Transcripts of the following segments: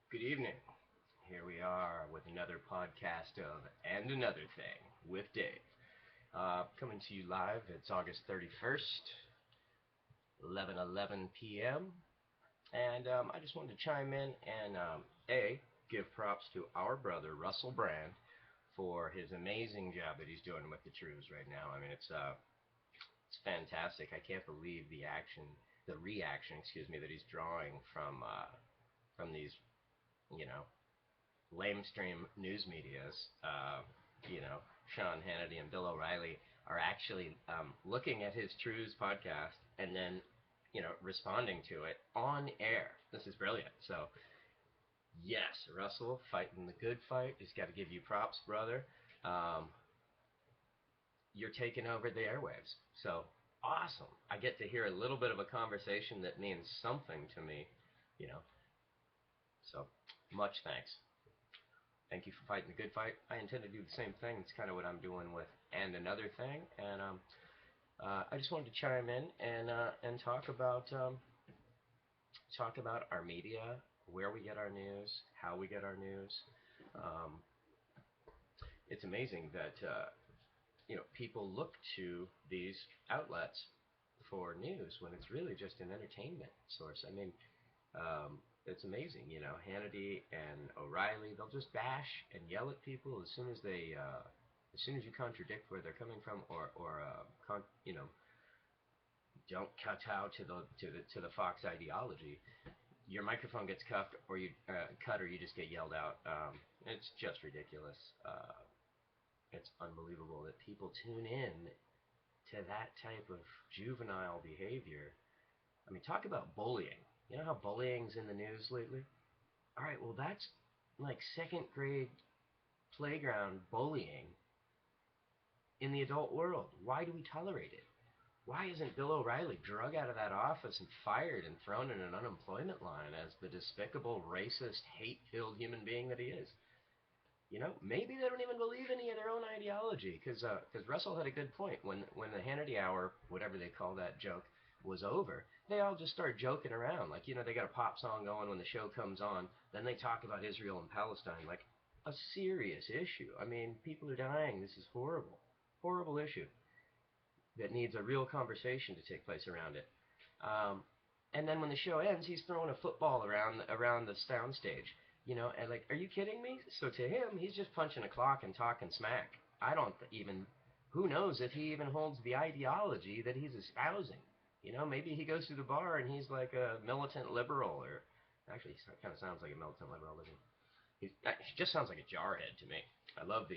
Good evening. Here we are with another podcast of And Another Thing with Dave. Coming to you live. It's August 31st, 11:11 p.m. And I just wanted to chime in and give props to our brother Russel Brand for his amazing job that he's doing with the truths right now. I mean, it's fantastic. I can't believe the reaction, excuse me, that he's drawing from these, you know, lamestream news medias, Sean Hannity and Bill O'Reilly are actually looking at his Truths podcast and then, responding to it on air. This is brilliant. So, yes, Russell, fighting the good fight. Just got to give you props, brother. Um, you're taking over the airwaves. So, awesome. I get to hear a little bit of a conversation that means something to me, you know. So, much thanks. Thank you for fighting the good fight. I intend to do the same thing. It's kind of what I'm doing with And Another Thing. And I just wanted to chime in and talk about our media, where we get our news, how we get our news. Um, it's amazing that people look to these outlets for news when it's really just an entertainment source. I mean, it's amazing, Hannity and O'Reilly, they'll just bash and yell at people as soon as you contradict where they're coming from, don't cut out to the Fox ideology. Your microphone gets cuffed, or you cut, or you just get yelled out. It's just ridiculous. It's unbelievable that people tune in to that type of juvenile behavior. I mean, talk about bullying. You know how bullying's in the news lately? All right, well, that's like second grade playground bullying in the adult world. Why do we tolerate it? Why isn't Bill O'Reilly drug out of that office and fired and thrown in an unemployment line as the despicable, racist, hate-filled human being that he is? Maybe they don't even believe any of their own ideology, because Russell had a good point. When the Hannity Hour, whatever they call that joke, was over, they all just start joking around. Like, they got a pop song going when the show comes on. Then they talk about Israel and Palestine like a serious issue. I mean, people are dying. This is horrible. Horrible issue that needs a real conversation to take place around it. And then when the show ends, he's throwing a football around the soundstage. And like, are you kidding me? So to him, he's just punching a clock and talking smack. I don't even, who knows if he even holds the ideology that he's espousing. Maybe he goes to the bar and he's like a militant liberal, or actually, he kind of sounds like a militant liberal, doesn't he? He just sounds like a jarhead to me. I love the,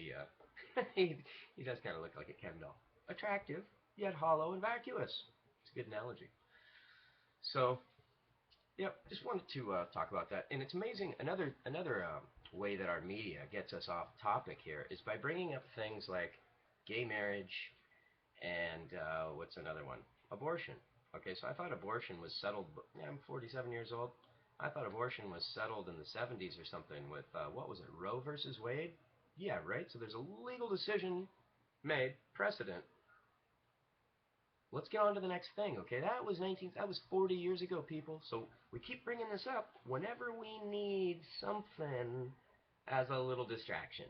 he does kind of look like a Ken doll. Attractive, yet hollow and vacuous. It's a good analogy. So, yep, just wanted to talk about that. And it's amazing. Another way that our media gets us off topic here is by bringing up things like gay marriage and what's another one? Abortion. Okay, so I thought abortion was settled. Yeah, I'm 47 years old. I thought abortion was settled in the 70s or something with, what was it, Roe versus Wade? Yeah, right? So there's a legal decision made, precedent. Let's get on to the next thing, okay? That was 40 years ago, people. So we keep bringing this up whenever we need something as a little distraction.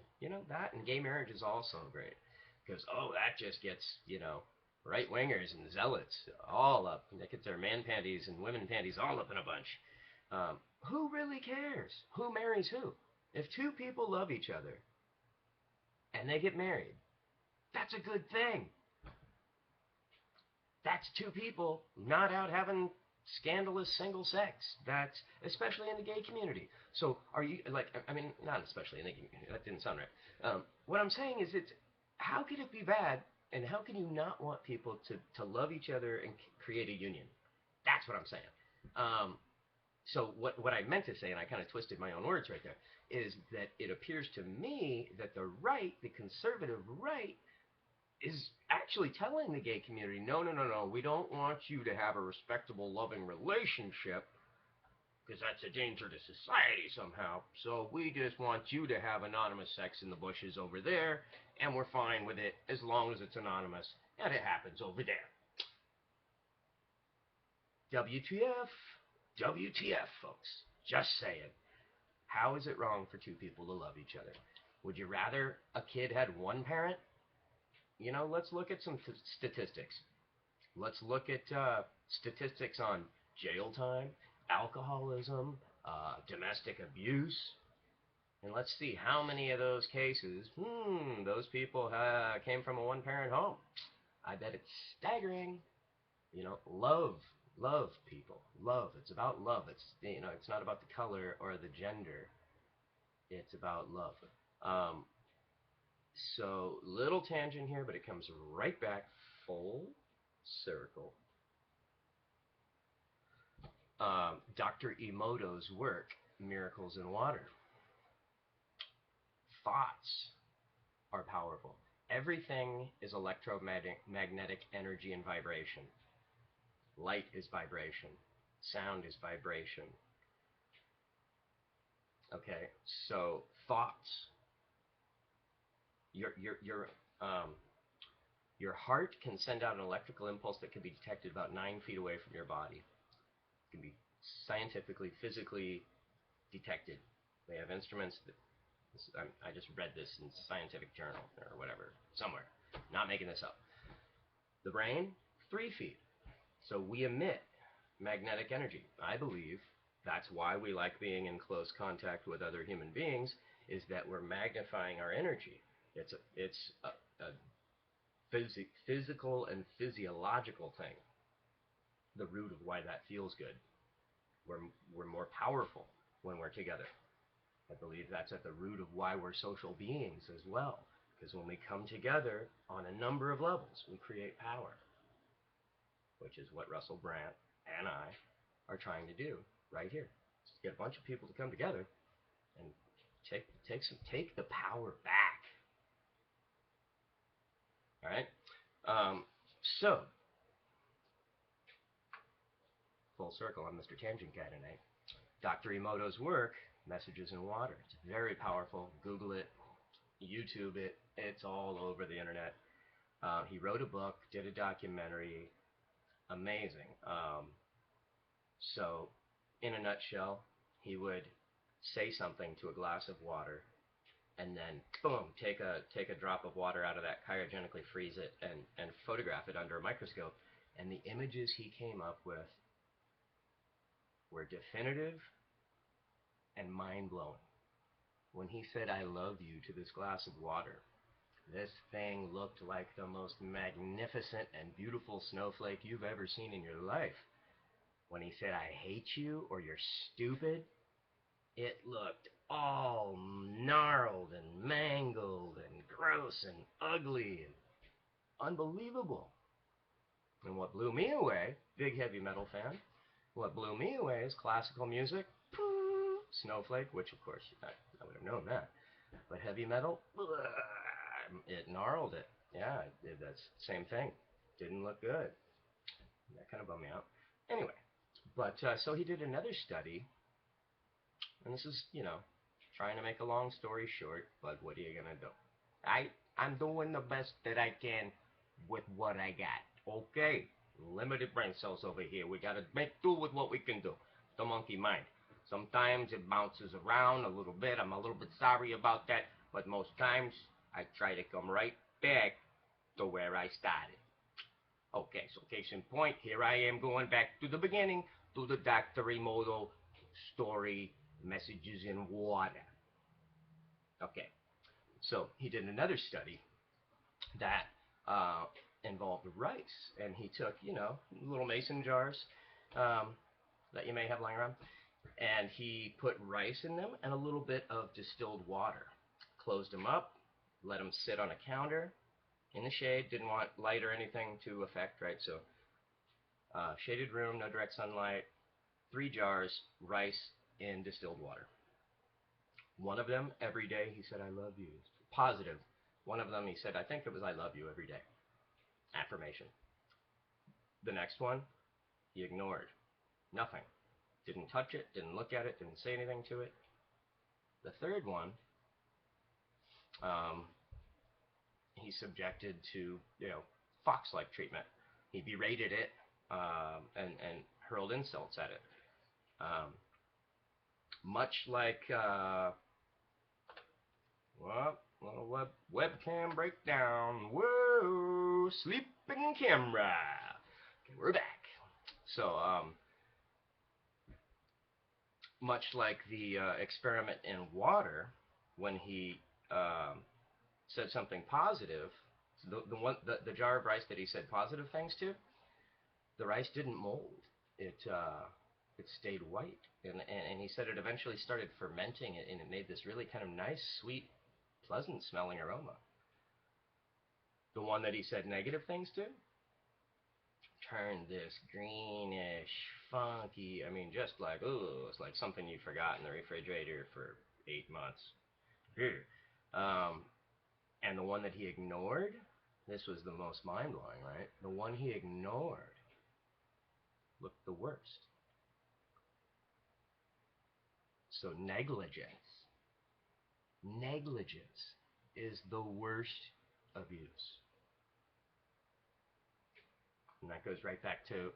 That and gay marriage is also great. Because, that just gets, right-wingers and zealots all up. They get their man panties and women panties all up in a bunch. Who really cares? Who marries who? If two people love each other and they get married, that's a good thing. That's two people not out having scandalous single sex. That's especially in the gay community. So are you, like, I mean, not especially in the gay community. That didn't sound right. What I'm saying is, how could it be bad, and how can you not want people to love each other and create a union? That's what I'm saying. So what I meant to say, and I kind of twisted my own words right there, is that it appears to me that the right, the conservative right, is actually telling the gay community, no, no, no, no, we don't want you to have a respectable, loving relationship, because that's a danger to society somehow. So we just want you to have anonymous sex in the bushes over there, and we're fine with it as long as it's anonymous, and it happens over there. WTF? WTF, folks. Just saying. How is it wrong for two people to love each other? Would you rather a kid had one parent? You know, let's look at some statistics. Let's look at statistics on jail time, alcoholism, domestic abuse, and let's see how many of those cases, those people came from a one-parent home. I bet it's staggering. You know, love people, love. It's about love. It's not about the color or the gender. It's about love. Um, so little tangent here, but it comes right back full circle. Dr. Emoto's work, Miracles in Water. Thoughts are powerful. Everything is electromagnetic energy and vibration. Light is vibration. Sound is vibration. Okay, so thoughts. Your your your um, your heart can send out an electrical impulse that can be detected about 9 feet away from your body. It can be scientifically, physically detected. They have instruments that I just read this in Scientific Journal or whatever, somewhere. Not making this up. The brain, 3 feet. So we emit magnetic energy. I believe that's why we like being in close contact with other human beings, is that we're magnifying our energy. It's a physical and physiological thing. The root of why that feels good. We're more powerful when we're together. I believe that's at the root of why we're social beings as well. Because when we come together on a number of levels, we create power, which is what Russel Brand and I are trying to do right here. Just get a bunch of people to come together and take the power back. All right. So full circle. I'm Mr. Tangent Guy tonight. Dr. Emoto's work, Messages in Water. It's very powerful. Google it, YouTube it. It's all over the internet. He wrote a book, did a documentary. Amazing. So, in a nutshell, he would say something to a glass of water, and then boom, take a drop of water out of that, cryogenically freeze it, and photograph it under a microscope. And the images he came up with were definitive and mind-blowing. When he said, "I love you" to this glass of water, this thing looked like the most magnificent and beautiful snowflake you've ever seen in your life. When he said, "I hate you" or "you're stupid," it looked all gnarled and mangled and gross and ugly and unbelievable. And what blew me away, big heavy metal fan, what blew me away is classical music, snowflake, which of course I would have known that. But heavy metal, it gnarled it. Yeah, that's the same thing. Didn't look good. That kind of bummed me out. Anyway, but so he did another study, and this is, trying to make a long story short, but what are you going to do? I'm doing the best that I can with what I got. Okay? Limited brain cells over here. We got to make do with what we can do. The monkey mind. Sometimes it bounces around a little bit. I'm a little bit sorry about that. But most times, I try to come right back to where I started. Okay, so case in point, here I am going back to the beginning, to the Dr. Emoto story, Messages in Water. Okay, so he did another study that involved rice, and he took, little mason jars that you may have lying around, and he put rice in them and a little bit of distilled water. Closed them up, let them sit on a counter in the shade. Didn't want light or anything to affect, right? So shaded room, no direct sunlight, 3 jars, rice in distilled water. One of them, every day, he said, "I love you." Positive. One of them, he said, I think it was, "I love you" every day. Affirmation. The next one, he ignored. Nothing. Didn't touch it, didn't look at it, didn't say anything to it. The third one, he subjected to, fox-like treatment. He berated it and hurled insults at it. Much like, well, little webcam breakdown. Whoa, sleeping camera. Okay, we're back. So, much like the experiment in water, when he said something positive, the jar of rice that he said positive things to, the rice didn't mold. It stayed white, and he said it eventually started fermenting, and it made this really kind of nice, sweet, pleasant smelling aroma. The one that he said negative things to turned this greenish, funky. I mean, just like, ooh, it's like something you forgot in the refrigerator for 8 months. Um, and the one that he ignored, this was the most mind blowing, right? The one he ignored looked the worst. So negligence is the worst abuse. And that goes right back to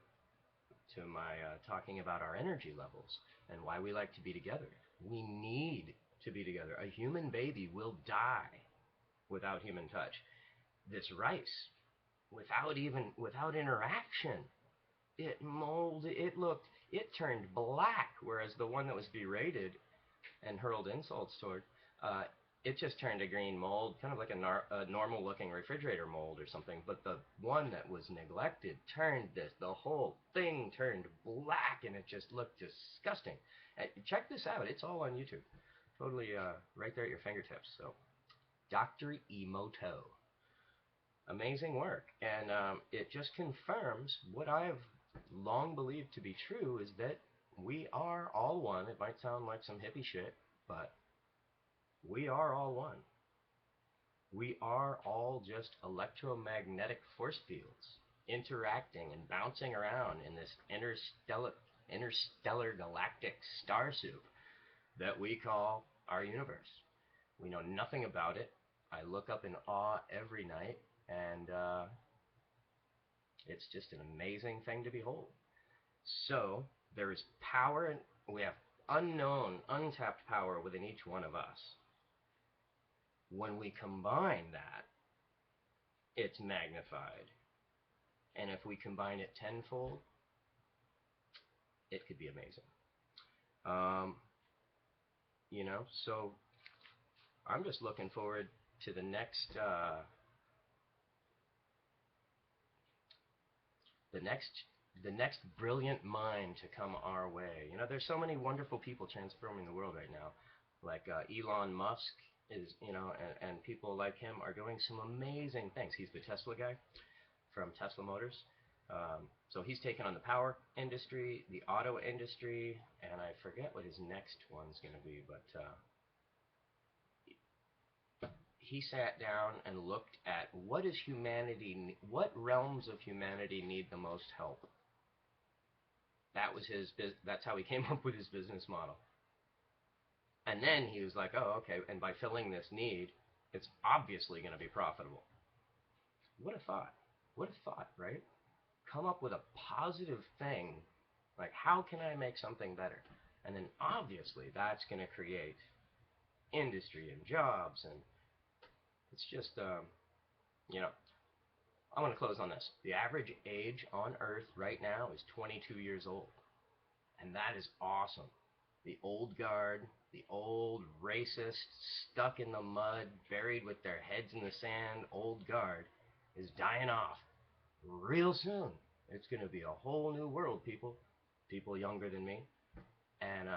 my talking about our energy levels and why we like to be together. We need to be together. A human baby will die without human touch. This rice, without interaction, it molded. It turned black, whereas the one that was berated and hurled insults toward, uh, it just turned a green mold, kind of like a normal-looking refrigerator mold or something. But the one that was neglected turned the whole thing turned black, and it just looked disgusting. Check this out. It's all on YouTube. Totally right there at your fingertips. So, Dr. Emoto. Amazing work. And it just confirms what I've long believed to be true is that we are all one. It might sound like some hippie shit, but we are all one. We are all just electromagnetic force fields interacting and bouncing around in this interstellar galactic star soup that we call our universe. We know nothing about it. I look up in awe every night, and it's just an amazing thing to behold. So there is power, and we have unknown, untapped power within each one of us. When we combine that, it's magnified. And if we combine it tenfold, it could be amazing. Um, so I'm just looking forward to the next the next brilliant mind to come our way. There's so many wonderful people transforming the world right now, like Elon Musk and people like him are doing some amazing things. He's the Tesla guy from Tesla Motors. So he's taken on the power industry, the auto industry, and I forget what his next one's going to be, but he sat down and looked at what realms of humanity need the most help. That's how he came up with his business model. And then he was like, oh, okay, and by filling this need, it's obviously going to be profitable. What a thought. What a thought, right? Come up with a positive thing, like how can I make something better? And then obviously that's going to create industry and jobs, and it's just, I'm going to close on this. The average age on Earth right now is 22 years old, and that is awesome. The old guard, the old racist, stuck in the mud, buried with their heads in the sand, old guard is dying off real soon. It's going to be a whole new world, people younger than me, and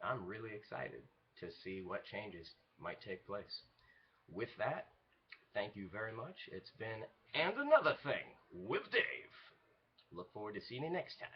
I'm really excited to see what changes might take place. With that, thank you very much. It's been And Another Thing with Dave. Look forward to seeing you next time.